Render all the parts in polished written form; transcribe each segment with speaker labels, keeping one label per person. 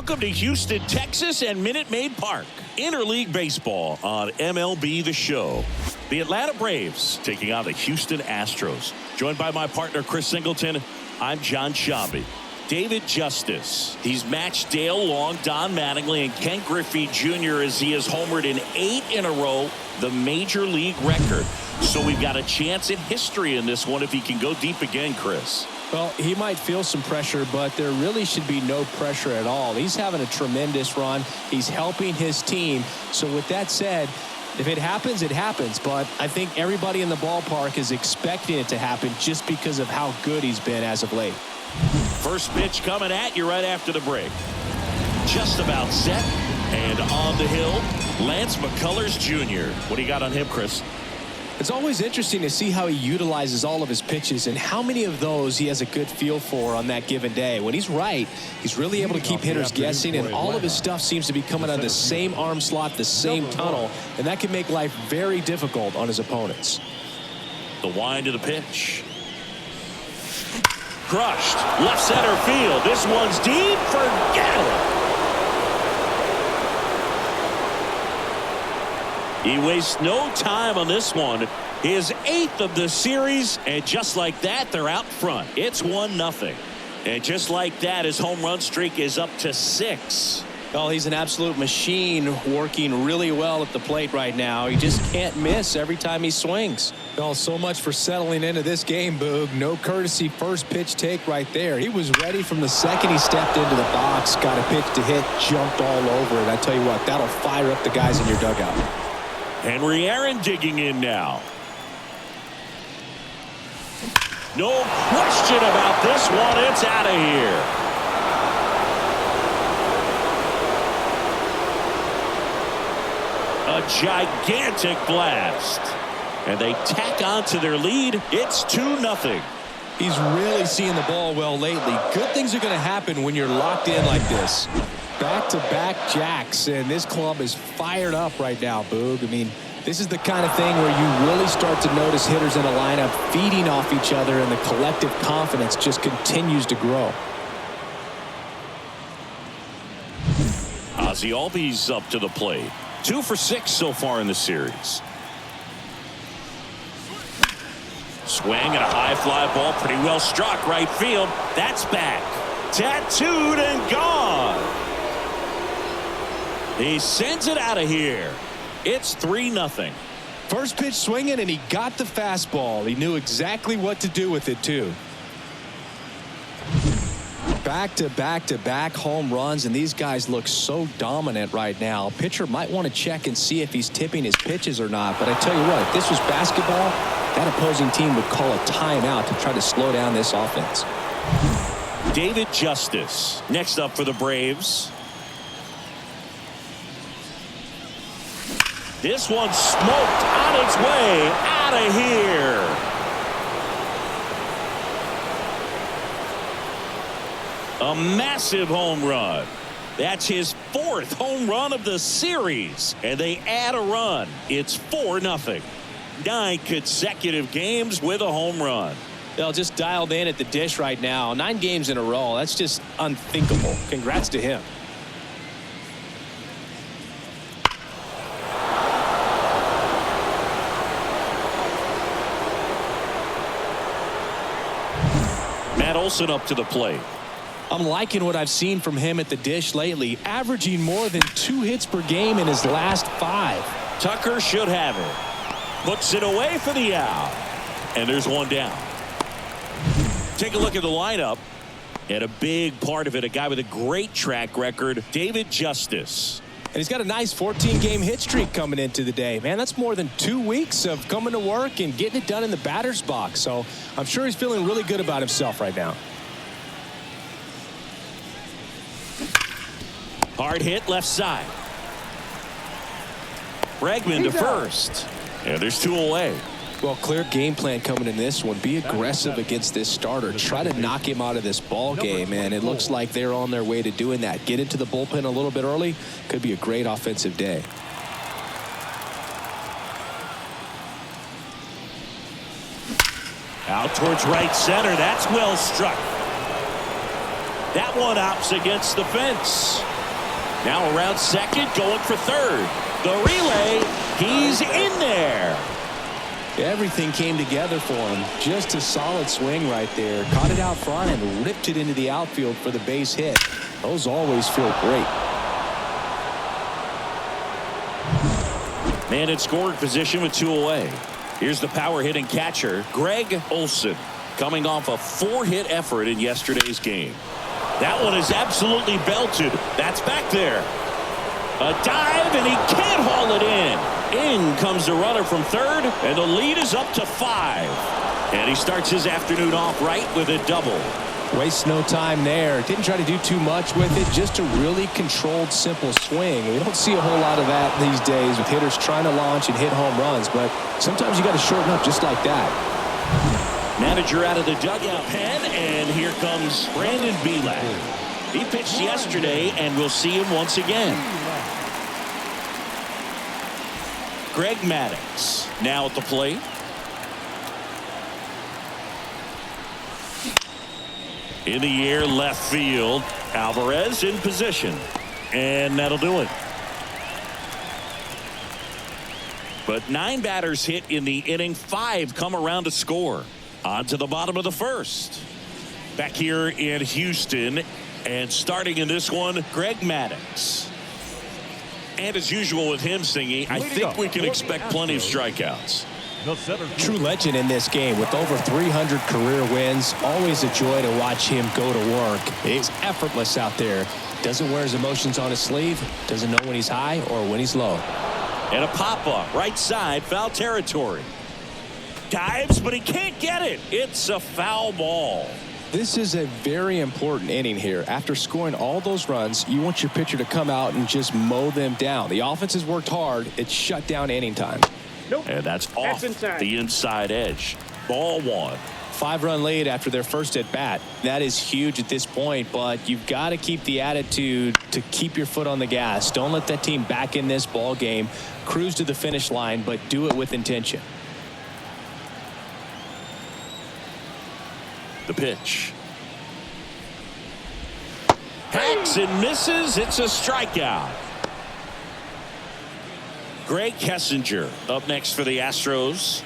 Speaker 1: Welcome to Houston, Texas and Minute Maid Park. Interleague Baseball on MLB The Show. The Atlanta Braves taking on the Houston Astros. Joined by my partner, Chris Singleton, I'm John Shabby. David Justice. He's matched Dale Long, Don Mattingly, and Ken Griffey Jr. as he has homered in 8 in a row, the major league record. So we've got a chance at history in this one if he can go deep again, Chris.
Speaker 2: Well, he might feel some pressure, but there really should be no pressure at all. He's having a tremendous run. He's helping his team. So with that said, if it happens, it happens. But I think everybody in the ballpark is expecting it to happen just because of how good he's been as of late.
Speaker 1: First pitch coming at you right after the break. Just about set and on the hill, Lance McCullers Jr. What do you got on him, Chris?
Speaker 2: It's always interesting to see how he utilizes all of his pitches and how many of those he has a good feel for on that given day. When he's right, he's really able to keep hitters guessing, and all of his stuff seems to be coming out of the same arm slot, the same tunnel, and that can make life very difficult on his opponents.
Speaker 1: The wind of the pitch. Crushed. Left center field. This one's deep. Forget it. He wastes no time on this one. His 8th of the series, and just like that, they're out front. It's 1-0. And just like that, his home run streak is up to 6.
Speaker 2: Well, he's an absolute machine, working really well at the plate right now. He just can't miss every time he swings. Well, so much for settling into this game, Boog. No courtesy first pitch take right there. He was ready from the second he stepped into the box, got a pitch to hit, jumped all over it. I tell you what, that'll fire up the guys in your dugout.
Speaker 1: Henry Aaron digging in now. No question about this one. It's out of here. A gigantic blast. And they tack on to their lead. It's 2-0.
Speaker 2: He's really seeing the ball well lately. Good things are going to happen when you're locked in like this. Back-to-back jacks, and this club is fired up right now, Boog. I mean, this is the kind of thing where you really start to notice hitters in a lineup feeding off each other, and the collective confidence just continues to grow.
Speaker 1: Ozzie Albies up to the plate. 2 for 6 so far in the series. Swing and a high fly ball, pretty well struck right field. That's back. Tattooed and gone. He sends it out of here. It's 3-0.
Speaker 2: First pitch swinging, and he got the fastball. He knew exactly what to do with it, too. Back-to-back-to-back home runs, and these guys look so dominant right now. Pitcher might want to check and see if he's tipping his pitches or not. But I tell you what, if this was basketball, that opposing team would call a timeout to try to slow down this offense.
Speaker 1: David Justice next up for the Braves. This one's smoked on its way out of here. A massive home run. That's his 4th home run of the series. And they add a run. It's 4-0. 9 consecutive games with a home run.
Speaker 2: They'll just dialed in at the dish right now. 9 games in a row. That's just unthinkable. Congrats to him.
Speaker 1: Matt Olson up to the plate.
Speaker 2: I'm liking what I've seen from him at the dish lately, averaging more than 2 hits per game in his last 5.
Speaker 1: Tucker should have it. Puts it away for the out. And there's one down. Take a look at the lineup. And a big part of it, a guy with a great track record, David Justice.
Speaker 2: And he's got a nice 14-game hit streak coming into the day. Man, that's more than 2 weeks of coming to work and getting it done in the batter's box. So I'm sure he's feeling really good about himself right now.
Speaker 1: Hard hit left side. Bregman to first. And there's 2 away.
Speaker 2: Well, clear game plan coming in this one. Be aggressive against this starter. Try to knock him out of this ball game, and it looks like they're on their way to doing that. Get into the bullpen a little bit early. Could be a great offensive day.
Speaker 1: Out towards right center. That's well struck. That one opts against the fence. Now around second, going for third. The relay, he's in there.
Speaker 2: Everything came together for him. Just a solid swing right there. Caught it out front and ripped it into the outfield for the base hit. Those always feel great.
Speaker 1: Man in scoring position with 2 away. Here's the power hitting catcher, Greg Olson, coming off a 4-hit effort in yesterday's game. That one is absolutely belted. That's back there. A dive, and he can't haul it in. In comes the runner from third, and the lead is up to 5. And he starts his afternoon off right with a double.
Speaker 2: Wastes no time there. Didn't try to do too much with it. Just a really controlled, simple swing. We don't see a whole lot of that these days with hitters trying to launch and hit home runs. But sometimes you got to shorten up just like that.
Speaker 1: Manager out of the dugout pen, and here comes Brandon Belak. He pitched yesterday, and we'll see him once again. Greg Maddux now at the plate. In the air, left field. Alvarez in position. And that'll do it. But 9 batters hit in the inning. 5 come around to score. On to the bottom of the first. Back here in Houston. And starting in this one, Greg Maddux. And as usual with him singing, I think we can expect plenty of strikeouts.
Speaker 2: True legend in this game with over 300 career wins. Always a joy to watch him go to work. He's effortless out there. Doesn't wear his emotions on his sleeve. Doesn't know when he's high or when he's low.
Speaker 1: And a pop-up right side, foul territory. Dives, but he can't get it. It's a foul ball.
Speaker 2: This is a very important inning here. After scoring all those runs, you want your pitcher to come out and just mow them down. The offense has worked hard. It's shut down inning time.
Speaker 3: Nope.
Speaker 1: And that's off the inside edge. Ball 1.
Speaker 2: 5-run lead after their first at bat. That is huge at this point, but you've got to keep the attitude to keep your foot on the gas. Don't let that team back in this ball game. Cruise to the finish line, but do it with intention.
Speaker 1: The pitch. Hacks and misses. It's a strikeout. Greg Kessinger up next for the Astros.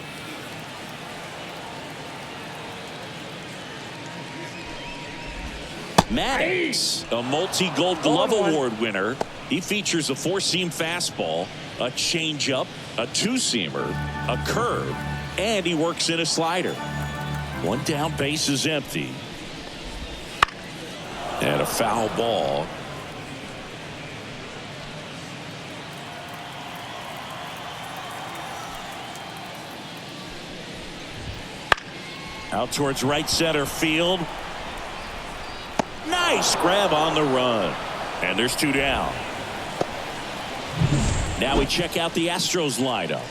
Speaker 1: Maddux, a multi-Gold Glove Award winner. He features a 4-seam fastball, a changeup, a 2-seamer, a curve, and he works in a slider. 1 down, base is empty. And a foul ball. Out towards right center field. Nice grab on the run. And there's 2 down. Now we check out the Astros lineup.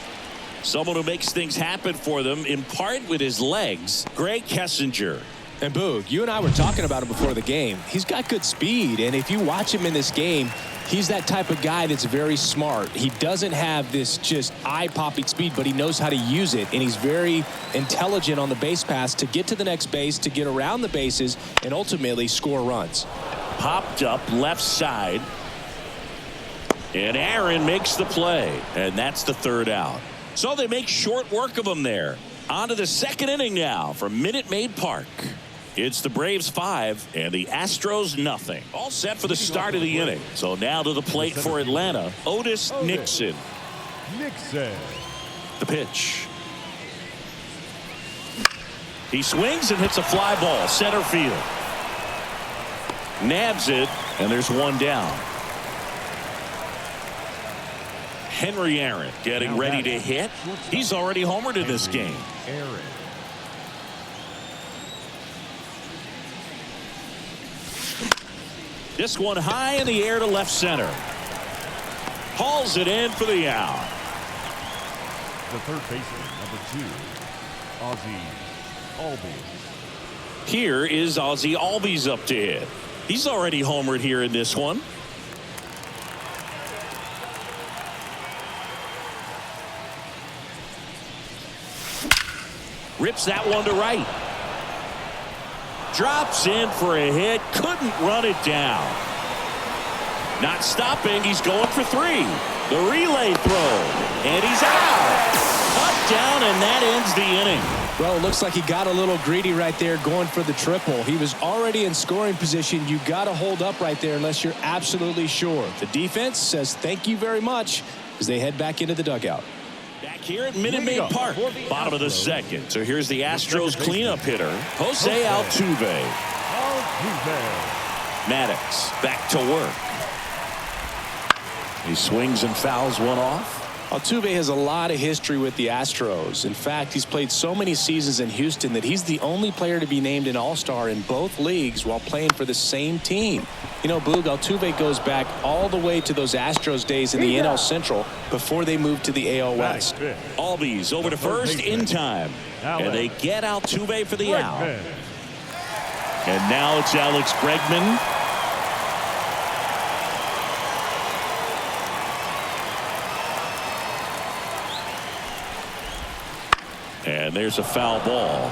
Speaker 1: Someone who makes things happen for them in part with his legs, Greg Kessinger.
Speaker 2: And Boog, you and I were talking about him before the game. He's got good speed, and if you watch him in this game, he's that type of guy that's very smart. He doesn't have this just eye-popping speed, but he knows how to use it, and he's very intelligent on the base pass to get to the next base, to get around the bases, and ultimately score runs.
Speaker 1: Popped up left side. And Aaron makes the play, and that's the 3rd out. So they make short work of him there. On to the 2nd inning now from Minute Maid Park. It's the Braves 5 and the Astros nothing. All set for the start of the inning. So now to the plate for Atlanta, Otis Nixon. The pitch. He swings and hits a fly ball, center field. Nabs it, and there's 1 down. Henry Aaron getting ready to hit. He's already homered in this game. This one high in the air to left center. Hauls it in for the out.
Speaker 3: The third baseman, number 2, Ozzie Albies.
Speaker 1: Here is Ozzie Albies up to hit. He's already homered here in this one. Rips that one to right. Drops in for a hit. Couldn't run it down. Not stopping. He's going for 3. The relay throw. And he's out. Cut down, and that ends the inning.
Speaker 2: Well, it looks like he got a little greedy right there going for the triple. He was already in scoring position. You got to hold up right there unless you're absolutely sure. The defense says thank you very much as they head back into the dugout.
Speaker 1: Back here at Minute Maid Park, bottom of the second. So here's the Astros cleanup hitter, Jose Altuve. Maddox back to work. He swings and fouls one off.
Speaker 2: Altuve has a lot of history with the Astros. In fact, he's played so many seasons in Houston that he's the only player to be named an All-Star in both leagues while playing for the same team. You know, Boog, Altuve goes back all the way to those Astros days in the NL Central before they moved to the AL West.
Speaker 1: Albies over to first in time. And they get Altuve for the out. And now it's Alex Bregman. And there's a foul ball.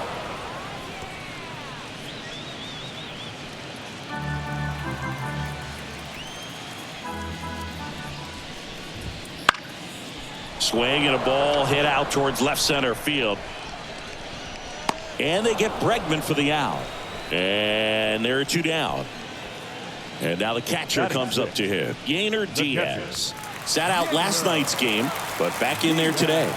Speaker 1: Swing and a ball hit out towards left center field. And they get Bregman for the out. And there are 2 down. And now the catcher comes up to hit. Yainer Diaz. Sat out last night's game, but back in there today.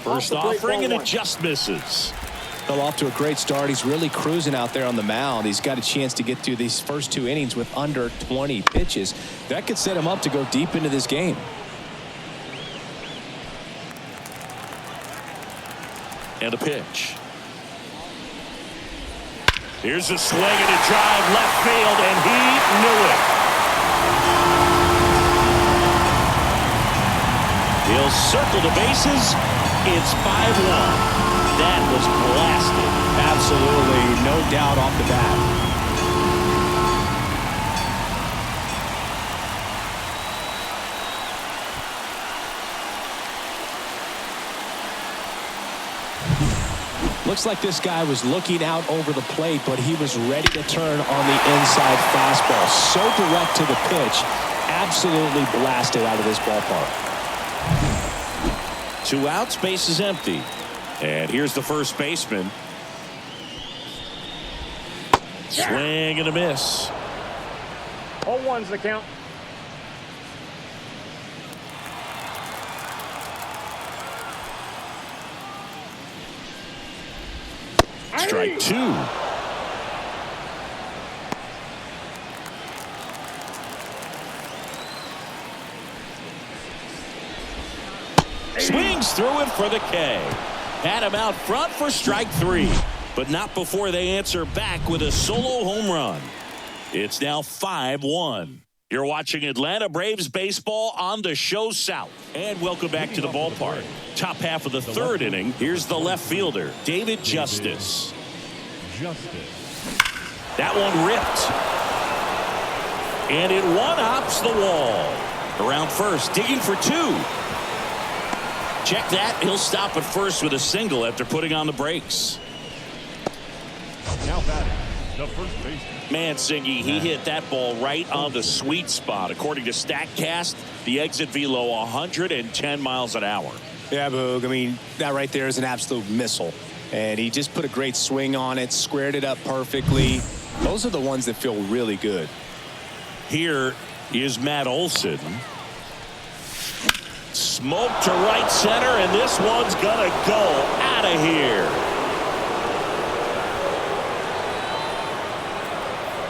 Speaker 1: First offering, and it just misses.
Speaker 2: Well, off to a great start. He's really cruising out there on the mound. He's got a chance to get through these first 2 innings with under 20 pitches. That could set him up to go deep into this game.
Speaker 1: And a pitch. Here's a swing and a drive left field, and he knew it. He'll circle the bases. It's 5-1. That was blasted.
Speaker 2: Absolutely, no doubt off the bat. Looks like this guy was looking out over the plate, but he was ready to turn on the inside fastball. So direct to the pitch. Absolutely blasted out of this ballpark.
Speaker 1: 2 outs, base is empty. And here's the first baseman. Swing and a miss.
Speaker 4: 0-1's the count.
Speaker 1: Strike 2. Swings through it for the K. Had him out front for strike 3. But not before they answer back with a solo home run. It's now 5-1. You're watching Atlanta Braves baseball on the Show South. And welcome back to the ballpark. Top half of the 3rd inning. Here's the left fielder, David Justice. That one ripped. And it one-hops the wall. Around first, digging for 2. Check that. He'll stop at first with a single after putting on the brakes.
Speaker 3: Now batting, the first baseman.
Speaker 1: Mancini, he hit that ball right on the sweet spot. According to StatCast, the exit velo 110 miles an hour.
Speaker 2: Yeah, Boog. I mean, that right there is an absolute missile. And he just put a great swing on it, squared it up perfectly. Those are the ones that feel really good.
Speaker 1: Here is Matt Olson. Smoke to right center, and this one's gonna go out of here.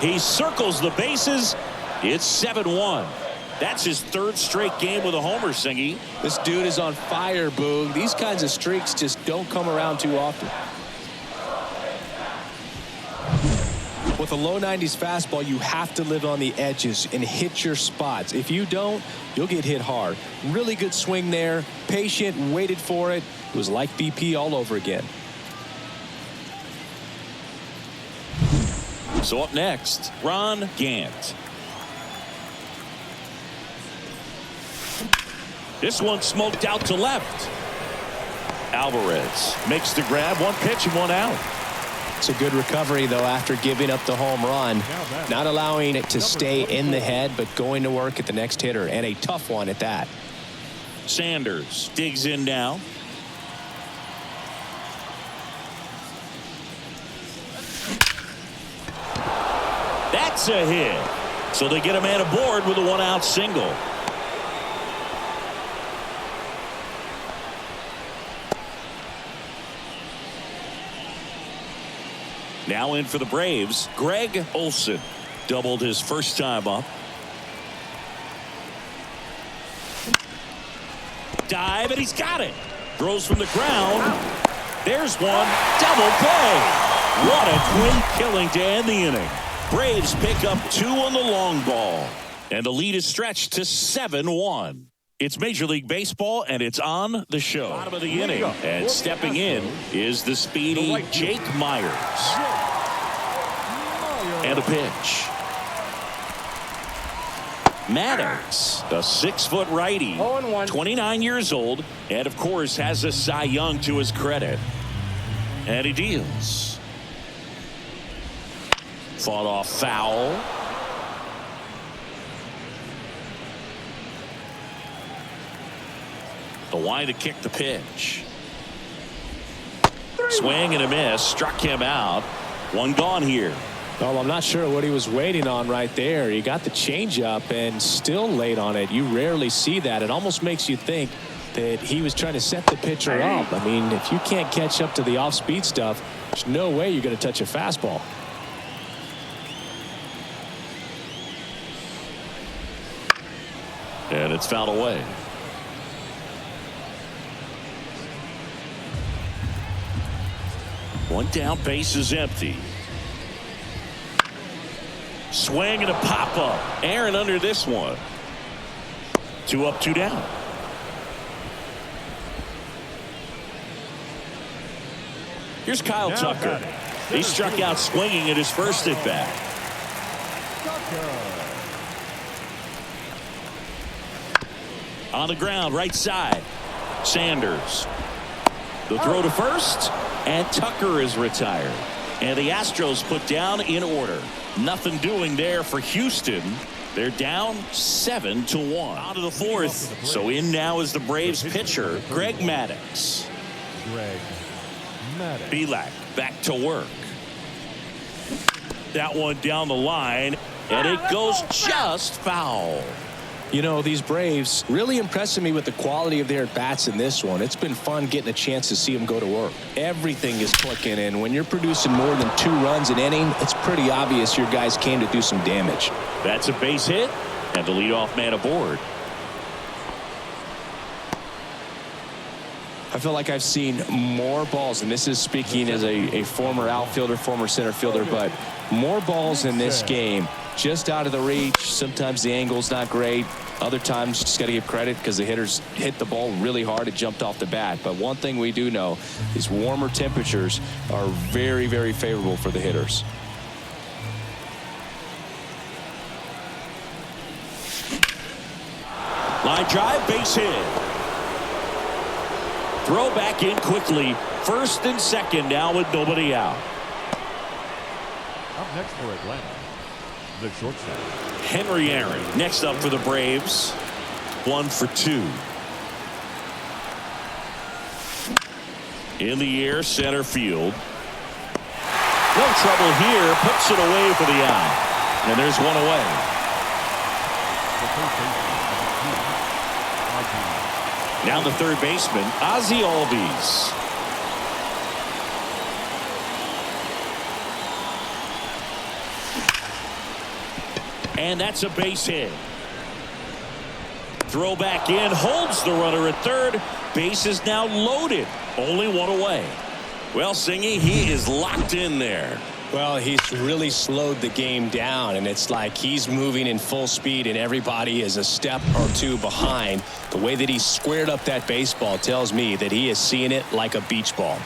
Speaker 1: He circles the bases. It's 7-1. That's his 3rd straight game with a homer, Singy.
Speaker 2: This dude is on fire, Boog. These kinds of streaks just don't come around too often. With a low 90s fastball, you have to live on the edges and hit your spots. If you don't, you'll get hit hard. Really good swing there. Patient, waited for it. It was like BP all over again.
Speaker 1: So up next, Ron Gant. This one smoked out to left. Alvarez makes the grab. 1 pitch and 1 out.
Speaker 2: It's a good recovery, though, after giving up the home run. Not allowing it to stay in the head, but going to work at the next hitter, and a tough one at that.
Speaker 1: Sanders digs in now. That's a hit. So they get a man aboard with a one-out single. Now in for the Braves, Greg Olson. Doubled his first time up. Dive, and he's got it. Throws from the ground. There's one. Double play. What a quick killing to end the inning. Braves pick up 2 on the long ball. And the lead is stretched to 7-1. It's Major League Baseball, and it's on the show. Bottom of the inning, and stepping in is the speedy Jake Myers. And a pitch. Maddox, the 6-foot righty, 29 years old, and of course has a Cy Young to his credit. And he deals. Fought off foul. The wind to kick the pitch. Swing and a miss. Struck him out. One gone here.
Speaker 2: Well, I'm not sure what he was waiting on right there. He got the changeup and still late on it. You rarely see that. It almost makes you think that he was trying to set the pitcher up. I mean, if you can't catch up to the off-speed stuff, there's no way you're going to touch a fastball.
Speaker 1: And it's fouled away. One down, base is empty. Swing and a pop-up. Aaron under this one. 2 up, 2 down. Here's Kyle Tucker. He struck out swinging at his first at-bat. On the ground, right side. Sanders. The throw to first, and Tucker is retired. And the Astros put down in order. Nothing doing there for Houston. They're down 7-1. Out of the fourth. So in now is the Braves pitcher, Greg Maddux. Belak back to work. That one down the line, and it goes just foul.
Speaker 2: You know, these Braves really impressing me with the quality of their bats in this one. It's been fun getting a chance to see them go to work. Everything is clicking, and when you're producing more than 2 runs an inning, it's pretty obvious your guys came to do some damage.
Speaker 1: That's a base hit, and the leadoff man aboard.
Speaker 2: I feel like I've seen more balls, and this is speaking as a former outfielder, former center fielder, but more balls in this game just out of the reach. Sometimes the angle's not great. Other times, just got to give credit because the hitters hit the ball really hard. It jumped off the bat. But one thing we do know is warmer temperatures are very, very favorable for the hitters.
Speaker 1: Line drive, base hit. Throw back in quickly. First and second now with nobody out.
Speaker 3: Up next for Atlanta, the shortstop,
Speaker 1: Henry Aaron next up for the Braves. 1 for 2. In the air, center field. No trouble here. Puts it away for the out. And there's one away. Now the third baseman, Ozzie Albies. And that's a base hit. Throw back in, holds the runner at third. Base is now loaded. Only one away. Well, Singy, he is locked in there.
Speaker 2: Well, he's really slowed the game down, and it's like he's moving in full speed, and everybody is a step or 2 behind. The way that he squared up that baseball tells me that he is seeing it like a beach ball.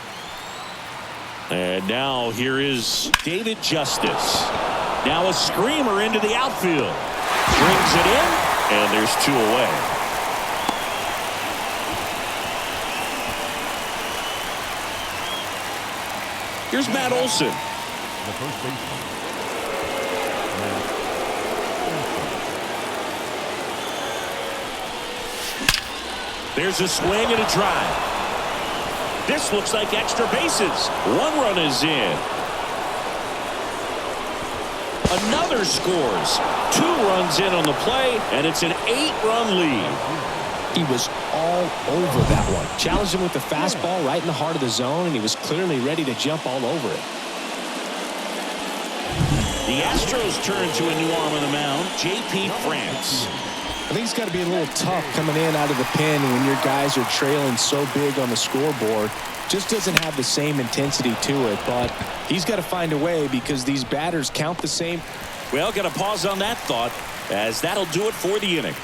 Speaker 1: And now here is David Justice. Now a screamer into the outfield. Brings it in, and there's 2 away. Here's Matt Olson.
Speaker 3: The first baseman.
Speaker 1: There's a swing and a drive. This looks like extra bases. One run is in. Another scores. 2 runs in on the play, and it's an 8-run lead.
Speaker 2: He was all over that one. Challenged him with the fastball right in the heart of the zone, and he was clearly ready to jump all over it.
Speaker 1: The Astros turn to a new arm on the mound, J.P. France.
Speaker 2: I think it's got to be a little tough coming in out of the pen when your guys are trailing so big on the scoreboard. Just doesn't have the same intensity to it, but he's got to find a way because these batters count the same.
Speaker 1: Well, got to pause on that thought, as that'll do it for the inning.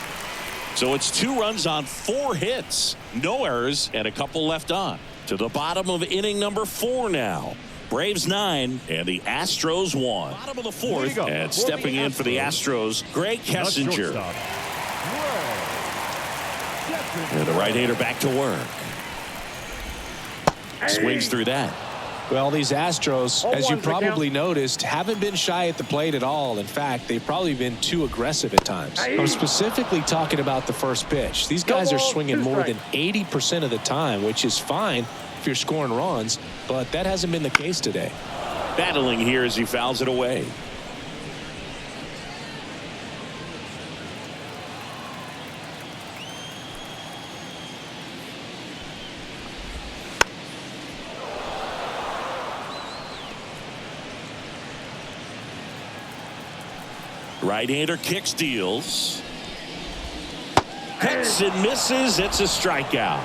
Speaker 1: So it's 2 runs on 4 hits, no errors, and a couple left on. To the bottom of inning number 4 now. Braves 9 and the Astros 1. Bottom of the 4th, and stepping in for the Astros, Greg Kessinger. And the right-hander back to work. Swings through that.
Speaker 2: Well, these Astros, as you probably noticed, haven't been shy at the plate at all. In fact, they've probably been too aggressive at times. I'm specifically talking about the first pitch. These guys are swinging more than 80% of the time, which is fine if you're scoring runs, but that hasn't been the case today.
Speaker 1: Battling here as he fouls it away. Right-hander kicks, deals. Hits and misses. It's a strikeout.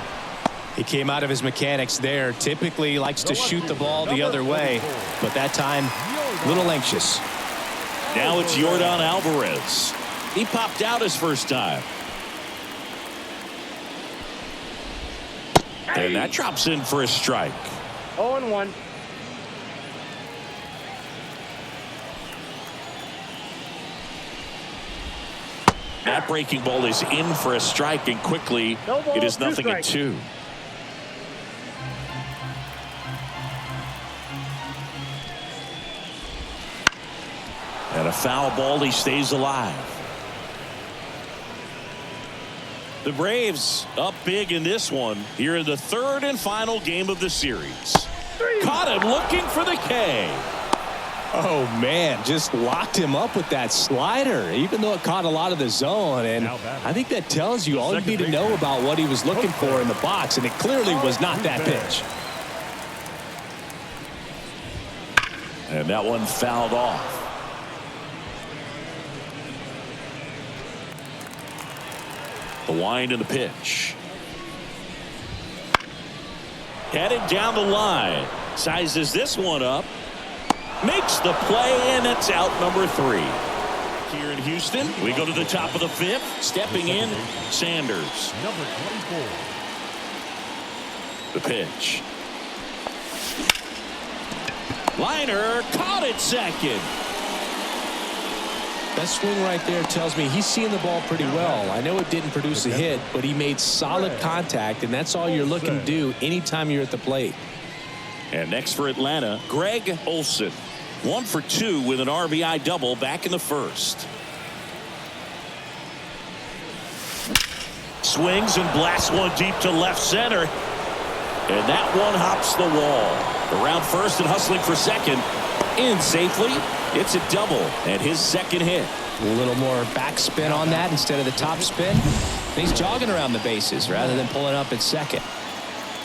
Speaker 2: He came out of his mechanics there. Typically likes to shoot the ball the other way, but that time a little anxious.
Speaker 1: Now it's Yordan Alvarez. He popped out his first time. And that drops in for a strike.
Speaker 4: 0-1.
Speaker 1: That breaking ball is in for a strike, and quickly it is 0-2. And a foul ball, he stays alive. The Braves up big in this one here in the 3rd and final game of the series. Caught him looking for the K.
Speaker 2: Oh, man, just locked him up with that slider, even though it caught a lot of the zone. And I think that tells you all you need to know about what he was looking for in the box, and it clearly was not that pitch.
Speaker 1: And that one fouled off. The wind and the pitch. Headed down the line. Sizes this one up. Makes the play, and it's out number 3. Here in Houston, we go to the top of the 5th. Stepping in, Sanders.
Speaker 3: Number 24.
Speaker 1: The pitch. Liner caught it second.
Speaker 2: That swing right there tells me he's seeing the ball pretty well. I know it didn't produce a hit, but he made solid contact, and that's all you're looking to do anytime you're at the plate.
Speaker 1: And next for Atlanta, Greg Olson. 1 for 2 with an RBI double back in the 1st. Swings and blasts one deep to left center. And that one hops the wall. Around first and hustling for second. In safely. It's a double and his second hit.
Speaker 2: A little more backspin on that instead of the top spin. And he's jogging around the bases rather than pulling up at second.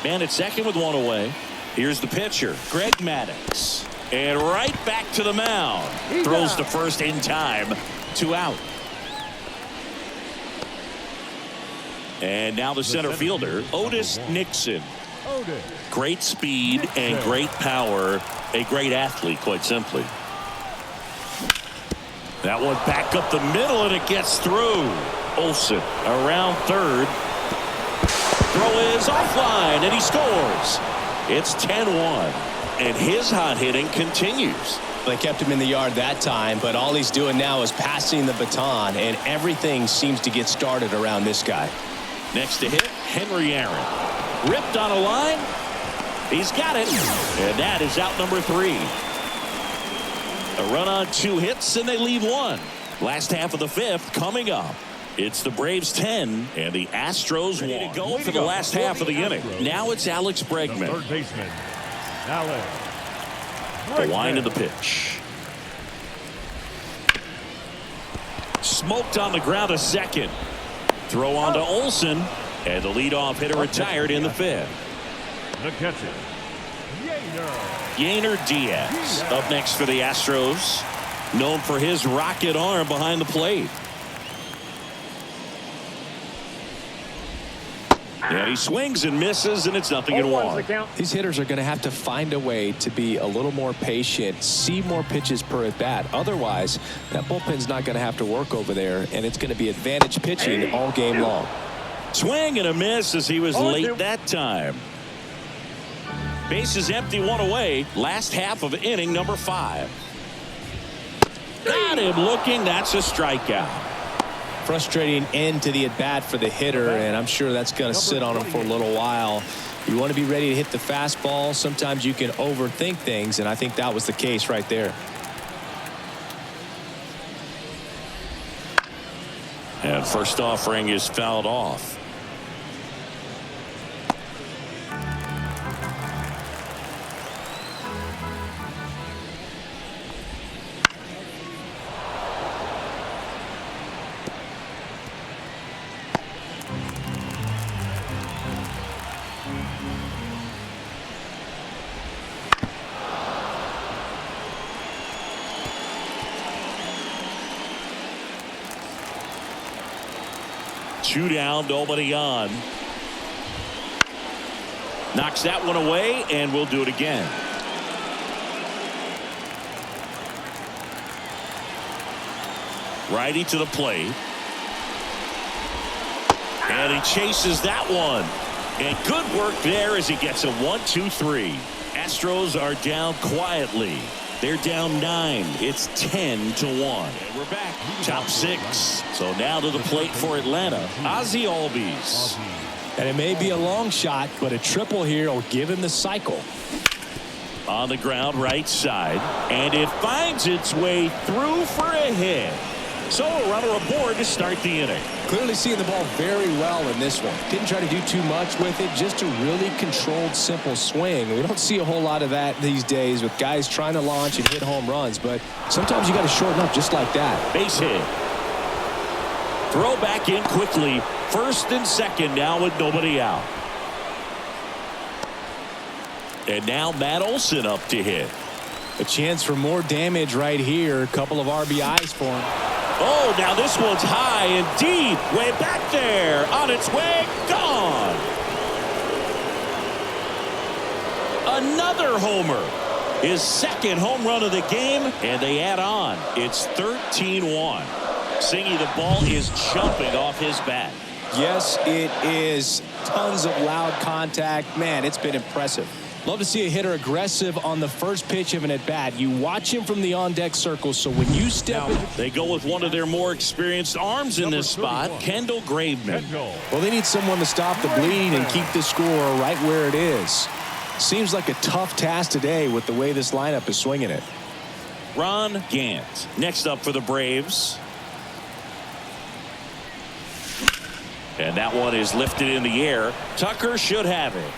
Speaker 1: Man at second with 1 away. Here's the pitcher, Greg Maddux. And right back to the mound. Throws to first in time. 2 out. And now the center fielder, Otis Nixon. Great speed and great power. A great athlete, quite simply. That one back up the middle, and it gets through. Olson around third. Throw is offline, and he scores. It's 10-1, and his hot hitting continues.
Speaker 2: They kept him in the yard that time, but all he's doing now is passing the baton, and everything seems to get started around this guy.
Speaker 1: Next to hit, Henry Aaron. Ripped on a line. He's got it. And that is out number 3. A run on 2 hits, and they leave 1. Last half of the 5th coming up. It's the Braves 10 and the Astros 1. To go for the last half of the inning. Now it's Alex Bregman.
Speaker 3: Third baseman, Alex.
Speaker 1: The wind of the pitch. Smoked on the ground a second. Throw on to Olsen. And the leadoff hitter retired in the 5th.
Speaker 3: The catcher,
Speaker 1: Yainer Diaz up next for the Astros. Known for his rocket arm behind the plate. And he swings and misses, and it's 0-1.
Speaker 2: These hitters are going to have to find a way to be a little more patient, see more pitches per at bat. Otherwise, that bullpen's not going to have to work over there, and it's going to be advantage pitching all game long.
Speaker 1: Swing and a miss as he was late that time. Bases empty, 1 away. Last half of inning number 5. Got him looking. That's a strikeout.
Speaker 2: Frustrating end to the at bat for the hitter, and I'm sure that's going to sit on him for a little while. You want to be ready to hit the fastball. Sometimes you can overthink things, and I think that was the case right there.
Speaker 1: And first offering is fouled off. Two down, nobody on. Knocks that one away, and we'll do it again. Righty to the plate. And he chases that one. And good work there as he gets a 1-2-3. Astros are down quietly. They're down 9. It's 10-1. And we're back. Top 6. So now to the plate for Atlanta. Ozzie Albies.
Speaker 2: And it may be a long shot, but a triple here will give him the cycle.
Speaker 1: On the ground, right side. And it finds its way through for a hit. So a runner aboard to start the inning.
Speaker 2: Clearly seeing the ball very well in this one. Didn't try to do too much with it. Just a really controlled, simple swing. We don't see a whole lot of that these days with guys trying to launch and hit home runs. But sometimes you got to shorten up just like that.
Speaker 1: Base hit. Throw back in quickly. First and second now with nobody out. And now Matt Olson up to hit.
Speaker 2: A chance for more damage right here. A couple of RBIs for him.
Speaker 1: Oh, now this one's high and deep. Way back there. On its way. Gone. Another homer. His second home run of the game. And they add on. It's 13-1. Singy, the ball is jumping off his bat.
Speaker 2: Yes, it is. Tons of loud contact. Man, it's been impressive. Love to see a hitter aggressive on the first pitch of an at-bat. You watch him from the on-deck circle, so when you step in...
Speaker 1: They go with one of their more experienced arms in this spot, Kendall Graveman.
Speaker 2: Well, they need someone to stop the bleeding and keep the score right where it is. Seems like a tough task today with the way this lineup is swinging it.
Speaker 1: Ron Gant, next up for the Braves. And that one is lifted in the air. Tucker should have it.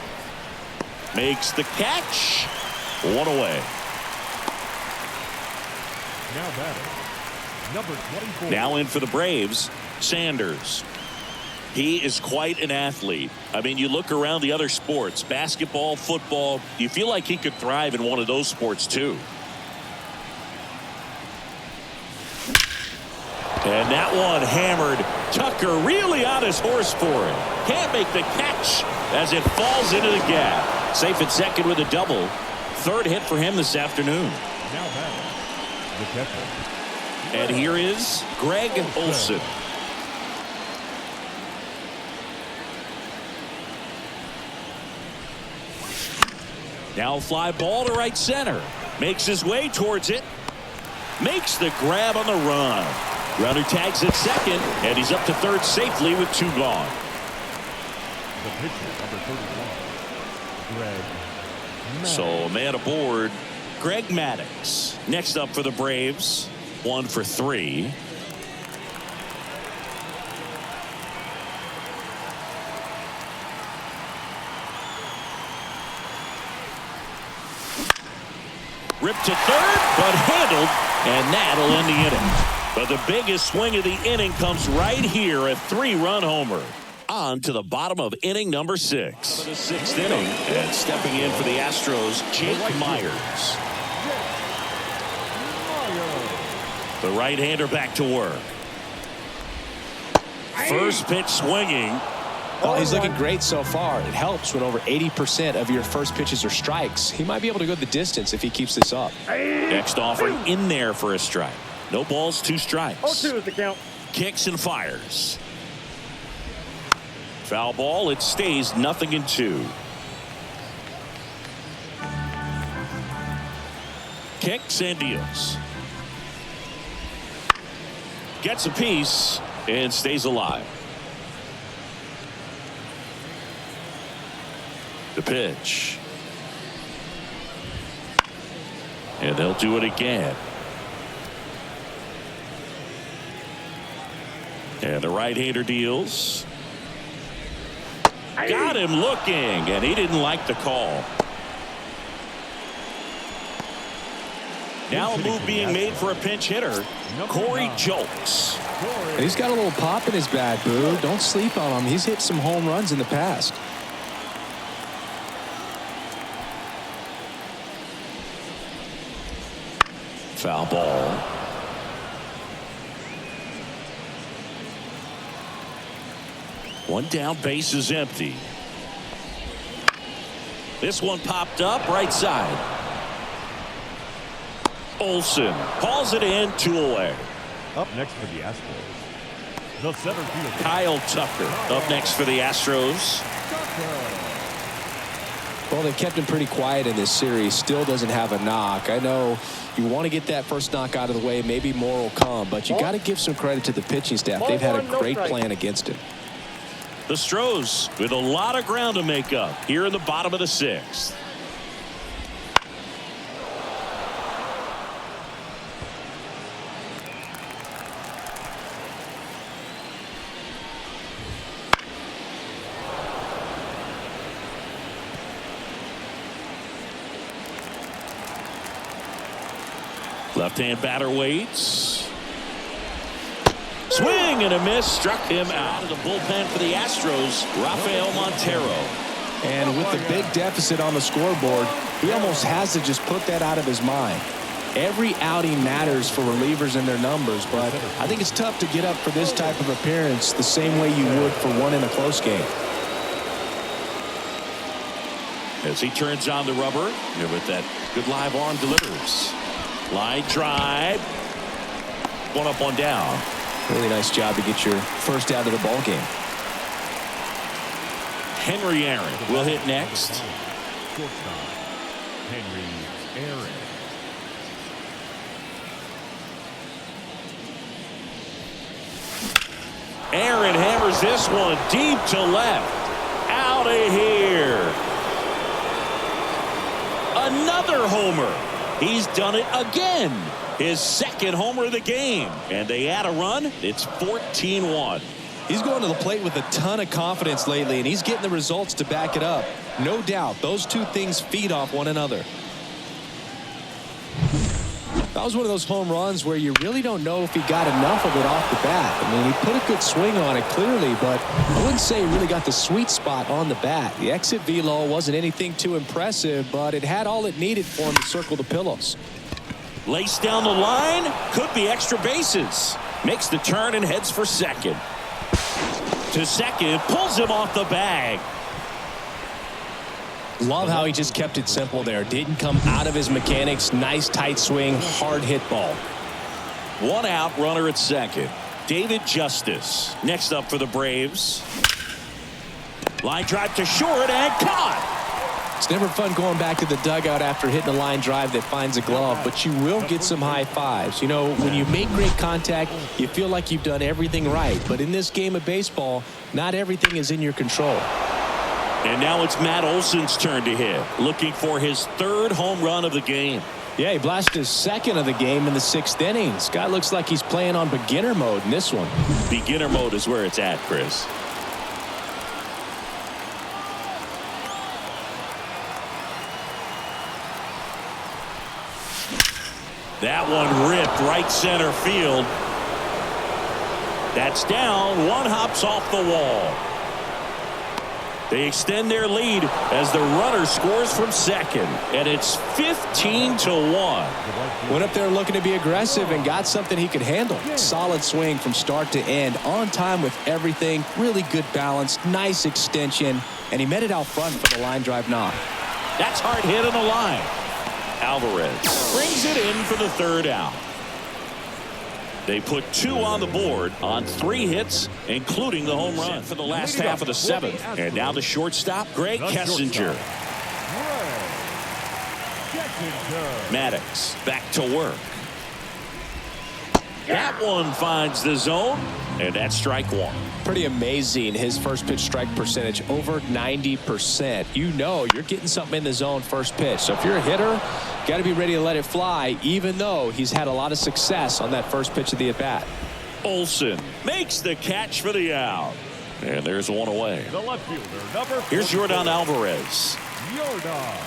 Speaker 1: Makes the catch. 1 away.
Speaker 3: Now batting, number 24.
Speaker 1: Now in for the Braves, Sanders. He is quite an athlete. I mean, you look around the other sports, basketball, football, you feel like he could thrive in one of those sports too. And that one hammered. Tucker really on his horse for it. Can't make the catch as it falls into the gap. Safe at second with a double. Third hit for him this afternoon.
Speaker 3: Now batting, the catcher.
Speaker 1: And here is Greg Olson. Now fly ball to right center. Makes his way towards it. Makes the grab on the run. Runner tags at second, and he's up to third safely with 2 gone.
Speaker 3: The pitcher, number 31, Greg
Speaker 1: So a man aboard, Greg Maddux. Next up for the Braves, 1 for 3. Ripped to third, but handled, and that'll end the inning. But the biggest swing of the inning comes right here, a 3-run homer. On to the bottom of inning number 6. The 6th inning, and stepping in for the Astros, Jake Myers. The right-hander back to work. First pitch swinging.
Speaker 2: Oh, he's looking great so far. It helps when over 80% of your first pitches are strikes. He might be able to go the distance if he keeps this up.
Speaker 1: Next offering in there for a strike. No balls, 2 strikes.
Speaker 4: 0-2 is the count.
Speaker 1: Kicks and fires. Foul ball. It stays 0-2. Kicks and deals. Gets a piece and stays alive. The pitch. And they'll do it again. And the right-hander deals. Got him looking, and he didn't like the call. Now a move being made for a pinch hitter, Corey Julks.
Speaker 2: He's got a little pop in his bat, Boo. Don't sleep on him. He's hit some home runs in the past.
Speaker 1: Foul ball. One down, base is empty. This one popped up right side. Olsen calls it in, 2 away.
Speaker 3: Up next for the Astros, the center fielder,
Speaker 1: Kyle Tucker up next for the Astros.
Speaker 2: Well, they kept him pretty quiet in this series. Still doesn't have a knock. I know you want to get that first knock out of the way. Maybe more will come, but you got to give some credit to the pitching staff. They've had a great plan against him.
Speaker 1: The Astros with a lot of ground to make up here in the bottom of the 6th. Left-hand batter waits. Swing and a miss, struck him out of the bullpen for the Astros, Rafael Montero.
Speaker 2: And with the big deficit on the scoreboard, he almost has to just put that out of his mind. Every outing matters for relievers and their numbers, but I think it's tough to get up for this type of appearance the same way you would for one in a close game.
Speaker 1: As he turns on the rubber, with that good live arm delivers. Line drive. One up, one down.
Speaker 2: Really nice job to get your first out of the ball game.
Speaker 1: Henry Aaron will hit next.
Speaker 3: shortstop, Henry Aaron.
Speaker 1: Aaron hammers this one deep to left. Out of here. Another homer. He's done it again. His second homer of the game. And they add a run. It's 14-1.
Speaker 2: He's going to the plate with a ton of confidence lately, and he's getting the results to back it up. No doubt, those two things feed off one another. That was one of those home runs where you really don't know if he got enough of it off the bat. I mean, he put a good swing on it clearly, but I wouldn't say he really got the sweet spot on the bat. The exit velo wasn't anything too impressive, but it had all it needed for him to circle the pillows.
Speaker 1: Lace down the line. Could be extra bases. Makes the turn and heads for second. To second. Pulls him off the bag.
Speaker 2: Love how he just kept it simple there. Didn't come out of his mechanics. Nice tight swing. Hard hit ball.
Speaker 1: One out, runner at second. David Justice next up for the Braves. Line drive to short and caught.
Speaker 2: It's never fun going back to the dugout after hitting a line drive that finds a glove, but you will get some high fives. You know, when you make great contact, you feel like you've done everything right. But in this game of baseball, not everything is in your control.
Speaker 1: And now it's Matt Olson's turn to hit, looking for his 3rd home run of the game.
Speaker 2: Yeah, he blasted his 2nd of the game in the 6th inning. This guy looks like he's playing on beginner mode in this one.
Speaker 1: Beginner mode is where it's at, Chris. That one ripped right center field. That's down. One hops off the wall. They extend their lead as the runner scores from second, and it's 15-1.
Speaker 2: Went up there looking to be aggressive and got something he could handle. Solid swing from start to end, on time with everything, really good balance, nice extension, and he met it out front for the line drive knock.
Speaker 1: That's hard hit on the line. Alvarez brings it in for the 3rd out. They put 2 on the board on 3 hits, including the home run for the last half of the 7th. And now the shortstop, Greg Kessinger. Maddox back to work. That one finds the zone, and that's strike 1.
Speaker 2: Pretty amazing, his first pitch strike percentage, over 90%. You know you're getting something in the zone first pitch. So if you're a hitter, got to be ready to let it fly, even though he's had a lot of success on that first pitch of the at-bat.
Speaker 1: Olson makes the catch for the out. And there's one away.
Speaker 3: The left fielder, number 44.
Speaker 1: Here's Yordan Alvarez.
Speaker 3: Yordan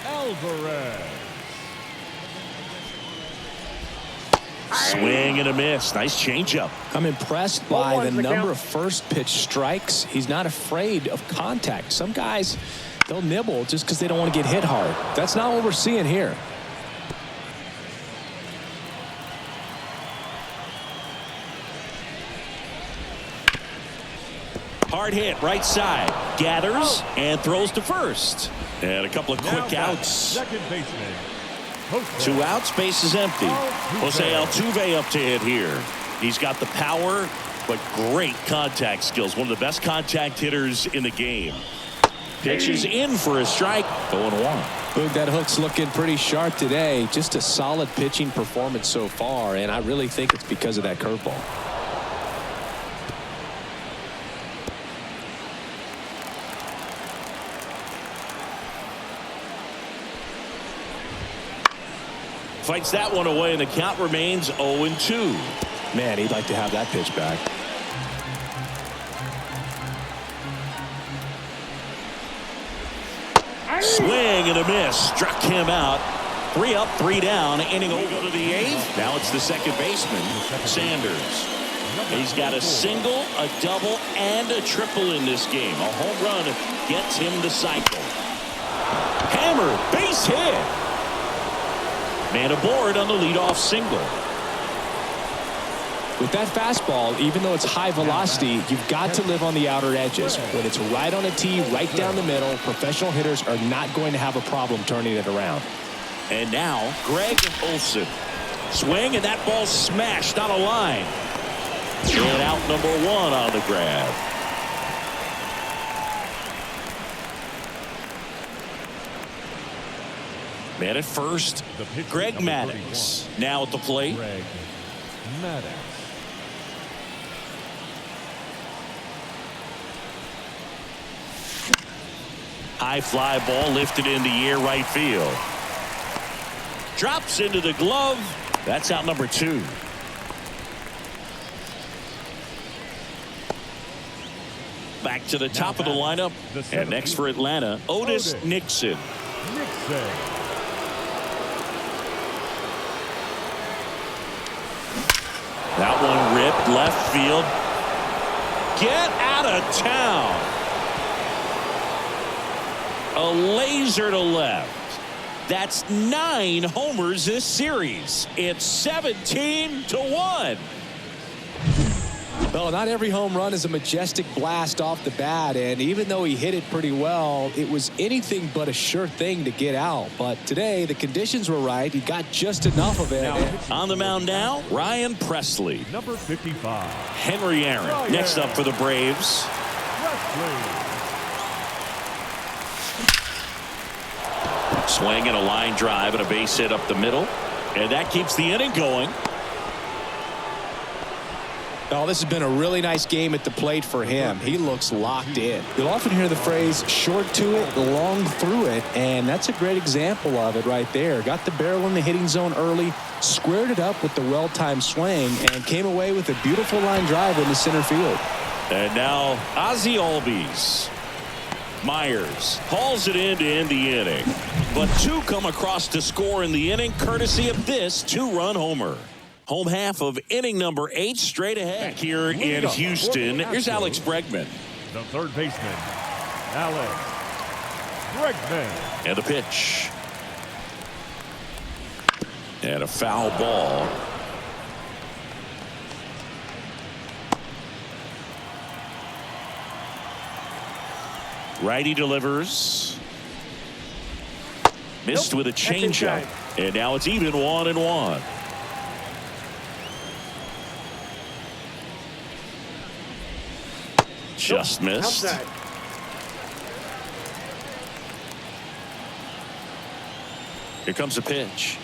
Speaker 3: Alvarez.
Speaker 1: Swing and a miss. Nice changeup.
Speaker 2: I'm impressed by the number of first pitch strikes. He's not afraid of contact. Some guys, they'll nibble just because they don't want to get hit hard. That's not what we're seeing here.
Speaker 1: Hard hit right side. Gathers and throws to first. And a couple of quick outs.
Speaker 3: Second baseman.
Speaker 1: 2 outs, base is empty. Jose Altuve up to hit here. He's got the power, but great contact skills. One of the best contact hitters in the game. Pitches in for a strike. 0-1.
Speaker 2: Boog, that hook's looking pretty sharp today. Just a solid pitching performance so far, and I really think it's because of that curveball.
Speaker 1: Fights that one away, and the count remains 0-2.
Speaker 2: Man, he'd like to have that pitch back.
Speaker 1: Swing and a miss. Struck him out. 3 up, 3 down. Inning over to the 8th. Now it's the second baseman, Sanders. He's got a single, a double, and a triple in this game. A home run gets him the cycle. Hammer, base hit. Man aboard on the leadoff single.
Speaker 2: With that fastball, even though it's high velocity, you've got to live on the outer edges. When it's right on a tee, right down the middle, professional hitters are not going to have a problem turning it around.
Speaker 1: And now, Greg Olson. Swing, and that ball smashed on a line. And out number 1 on the grab. Man at first, Greg Maddox. Now at the plate.
Speaker 3: Greg Maddox.
Speaker 1: High fly ball lifted in the air, right field. Drops into the glove. That's out number 2. Back to the top of the lineup. And next for Atlanta, Otis Nixon. That one ripped left field. Get out of town. A laser to left. That's 9 homers this series. It's 17-1.
Speaker 2: Well, not every home run is a majestic blast off the bat, and even though he hit it pretty well, it was anything but a sure thing to get out. But today, the conditions were right. He got just enough of it.
Speaker 1: On the mound now, Ryan Presley.
Speaker 3: Number 55.
Speaker 1: Henry Aaron next up for the Braves. Swing and a line drive and a base hit up the middle. And that keeps the inning going.
Speaker 2: Oh, this has been a really nice game at the plate for him. He looks locked in. You'll often hear the phrase short to it, long through it, and that's a great example of it right there. Got the barrel in the hitting zone early, squared it up with the well-timed swing, and came away with a beautiful line drive into center field.
Speaker 1: And now Ozzie Albies. Myers hauls it in to end the inning. But two come across to score in the inning courtesy of this two-run homer. Home half of inning number 8 straight ahead. Back here in Houston, here's Alex Bregman.
Speaker 3: The third baseman, Alex Bregman.
Speaker 1: And the pitch. And a foul ball. Righty delivers. Missed with a changeup. And now it's even 1-1. Just missed.
Speaker 4: Outside.
Speaker 1: Here comes the pitch.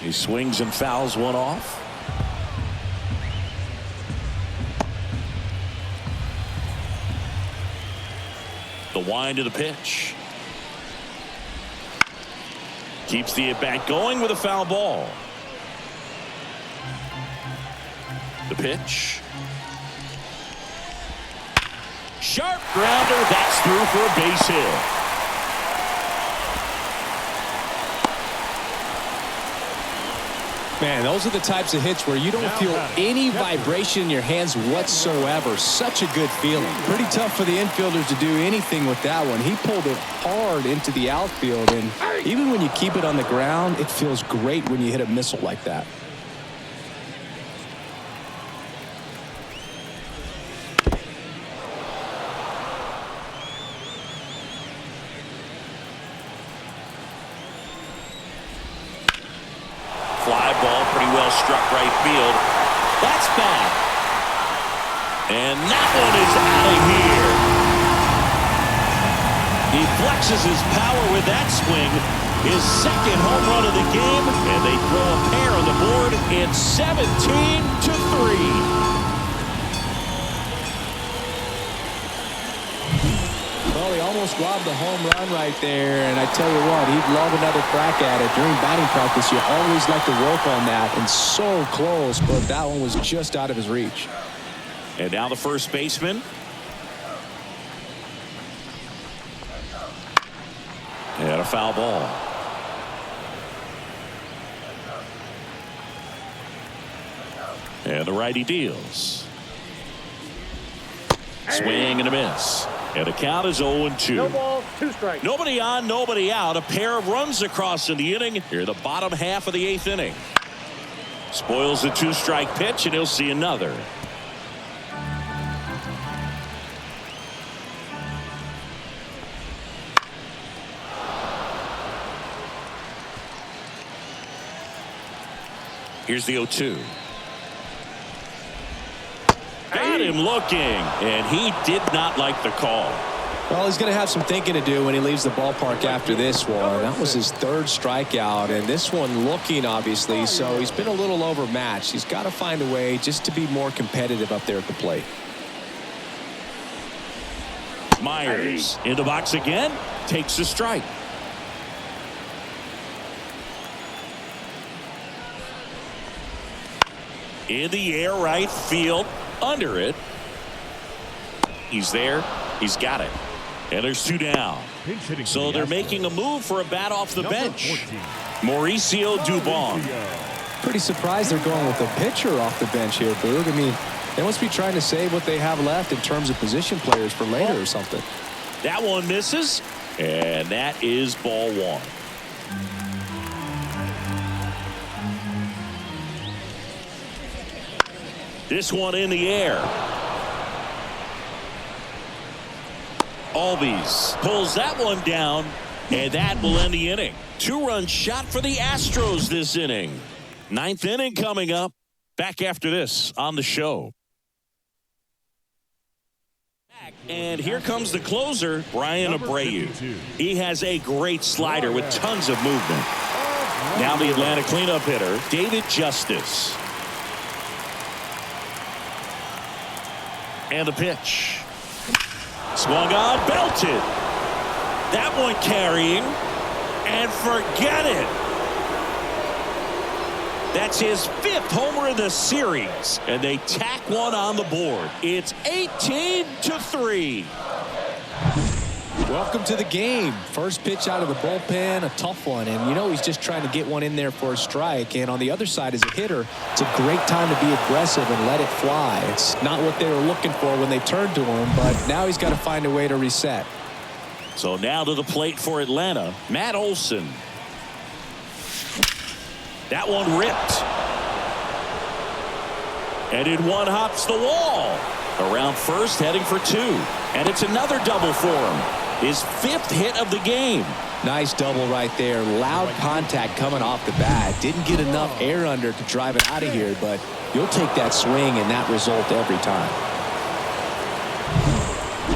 Speaker 1: He swings and fouls one off. The wind of the pitch. Keeps the at-bat going with a foul ball. The pitch. Sharp grounder. That's through for a base hit.
Speaker 2: Man, those are the types of hits where you don't feel any vibration in your hands whatsoever. Such a good feeling. Pretty tough for the infielders to do anything with that one. He pulled it hard into the outfield, and even when you keep it on the ground, it feels great when you hit a missile like that.
Speaker 1: Fly ball, pretty well struck right field. That's bad. And that one is out of here. He flexes his power with that swing. His second home run of the game. And they throw a pair on the board. It's 17-3.
Speaker 2: Well, he almost robbed the home run right there, and I tell you what, he'd love another crack at it. During batting practice, you always like to work on that, and so close, but that one was just out of his reach.
Speaker 1: And now the first baseman. And a foul ball. And the righty deals. Swing and a miss. And the count is 0-2.
Speaker 4: No balls, 2 strikes.
Speaker 1: Nobody on, nobody out. A pair of runs across in the inning. Here, the bottom half of the 8th inning. Spoils the 2-strike pitch, and he'll see another. Here's the 0-2. Got him looking, and he did not like the call.
Speaker 2: Well, he's going to have some thinking to do when he leaves the ballpark after this one. That was his 3rd strikeout, and this one looking, obviously, so he's been a little overmatched. He's got to find a way just to be more competitive up there at the plate.
Speaker 1: Myers in the box again, takes a strike. In the air, right field, under it. He's there. He's got it. And there's 2 down. So they're making a move for a bat off the bench. Mauricio Dubon.
Speaker 2: Pretty surprised they're going with a pitcher off the bench here, Boog. I mean, they must be trying to save what they have left in terms of position players for later or something.
Speaker 1: That one misses, and that is ball 1. This one in the air. Albies pulls that one down, and that will end the inning. 2-run shot for the Astros this inning. 9th inning coming up. Back after this on the show. And here comes the closer, Brian Abreu. He has a great slider with tons of movement. Now the Atlanta cleanup hitter, David Justice. And the pitch. Swung on, belted. That one carrying. And forget it. That's his 5th homer of the series. And they tack one on the board. It's 18-3.
Speaker 2: Welcome to the game. First pitch out of the bullpen, a tough one. And you know he's just trying to get one in there for a strike. And on the other side, as a hitter, it's a great time to be aggressive and let it fly. It's not what they were looking for when they turned to him, but now he's got to find a way to reset.
Speaker 1: So now to the plate for Atlanta, Matt Olson. That one ripped. And in one hops the wall. Around first, heading for 2. And it's another double for him. His 5th hit of the game.
Speaker 2: Nice double right there. Loud contact coming off the bat. Didn't get enough air under to drive it out of here, but you'll take that swing and that result every time.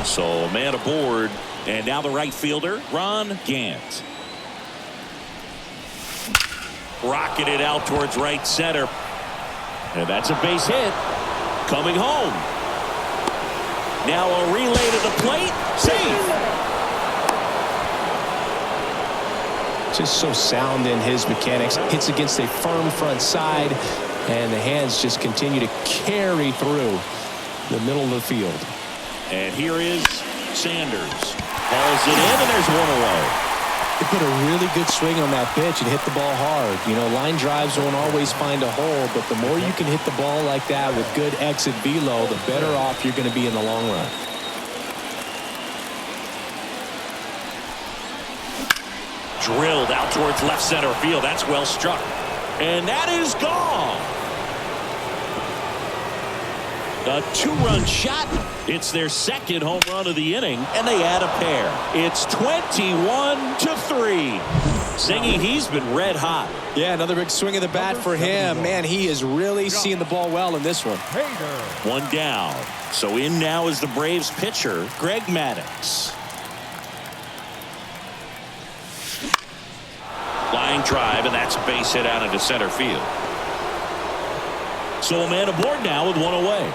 Speaker 1: So man aboard. And now the right fielder, Ron Gant. Rocketed out towards right center. And that's a base hit. Coming home. Now a relay to the plate. Safe.
Speaker 2: Just so sound in his mechanics. Hits against a firm front side, and the hands just continue to carry through the middle of the field.
Speaker 1: And here is Sanders. Hauls it in, and there's one away.
Speaker 2: They put a really good swing on that pitch and hit the ball hard. You know, line drives won't always find a hole, but the more you can hit the ball like that with good exit velo, the better off you're going to be in the long run.
Speaker 1: Drilled out towards left center field. That's well struck. And that is gone. A 2-run shot. It's their 2nd home run of the inning, and they add a pair. It's 21-3. Singy, he's been red hot.
Speaker 2: Yeah, another big swing of the bat for him. Man, he is really seeing the ball well in this one.
Speaker 1: One down. So in now is the Braves pitcher, Greg Maddux. Line drive, and that's a base hit out into center field. So a man aboard now with one away.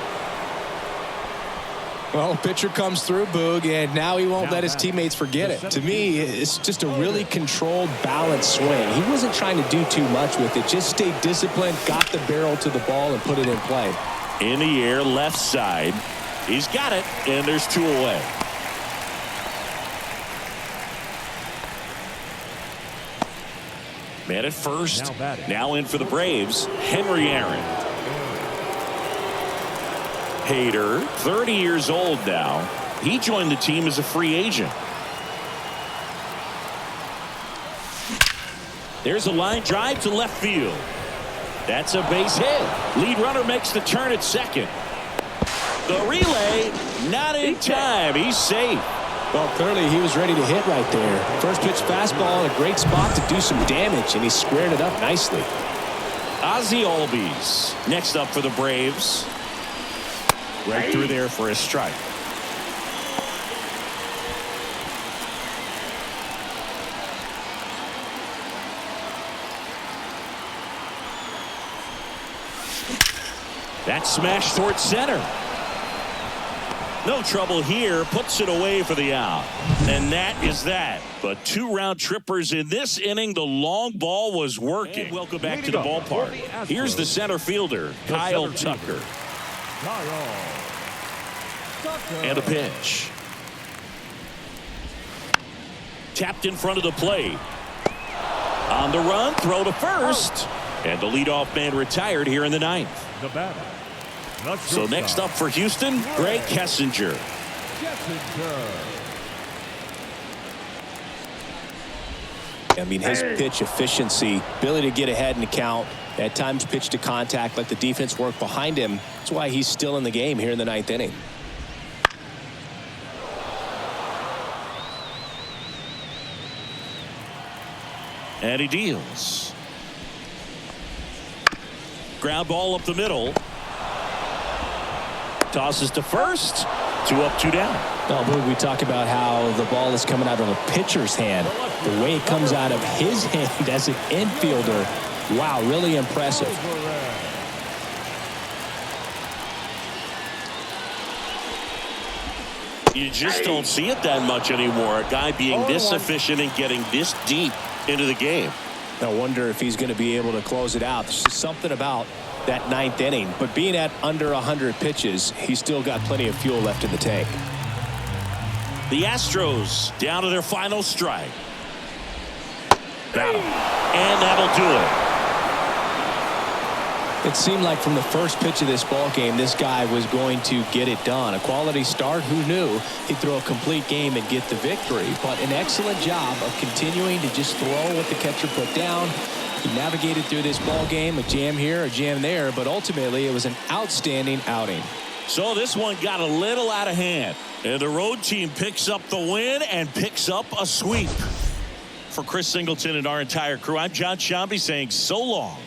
Speaker 2: Well, pitcher comes through, Boog, and now he won't let his teammates forget it. To me, it's just a really controlled, balanced swing. He wasn't trying to do too much with it. Just stayed disciplined, got the barrel to the ball, and put it in play.
Speaker 1: In the air, left side. He's got it, and there's 2 away. Man at first. Now in for the Braves, Henry Aaron. Hader, 30 years old now. He joined the team as a free agent. There's a line drive to left field. That's a base hit. Lead runner makes the turn at second. The relay, not in time. He's safe.
Speaker 2: Well, clearly he was ready to hit right there. First pitch fastball in a great spot to do some damage, and he squared it up nicely.
Speaker 1: Ozzie Albies next up for the Braves. Right through there for a strike. That smash towards center. No trouble here. Puts it away for the out. And that is that. But 2 round trippers in this inning. The long ball was working. Welcome back to the ballpark. Here's the center fielder, Kyle Tucker. And a pitch. Tapped in front of the plate. On the run, throw to first. And the leadoff man retired here in the 9th. So next up for Houston, Greg Kessinger.
Speaker 2: I mean, his pitch efficiency, ability to get ahead in the count, at times pitch to contact, let the defense work behind him. That's why he's still in the game here in the 9th inning.
Speaker 1: And he deals. Ground ball up the middle. Tosses to first. 2 up, 2 down.
Speaker 2: Oh, we talk about how the ball is coming out of a pitcher's hand. The way it comes out of his hand as an infielder. Wow, really impressive.
Speaker 1: You just don't see it that much anymore. A guy being this efficient and getting this deep into the game.
Speaker 2: I wonder if he's going to be able to close it out. There's just something about that ninth inning. But being at under 100 pitches, he's still got plenty of fuel left in the tank.
Speaker 1: The Astros down to their final strike. Got him. And that'll do it.
Speaker 2: It seemed like from the first pitch of this ball game, this guy was going to get it done. A quality start. Who knew he'd throw a complete game and get the victory? But an excellent job of continuing to just throw what the catcher put down. He navigated through this ball game, a jam here, a jam there, but ultimately it was an outstanding outing.
Speaker 1: So this one got a little out of hand, and the road team picks up the win and picks up a sweep. For Chris Singleton and our entire crew, I'm John Shambi saying so long.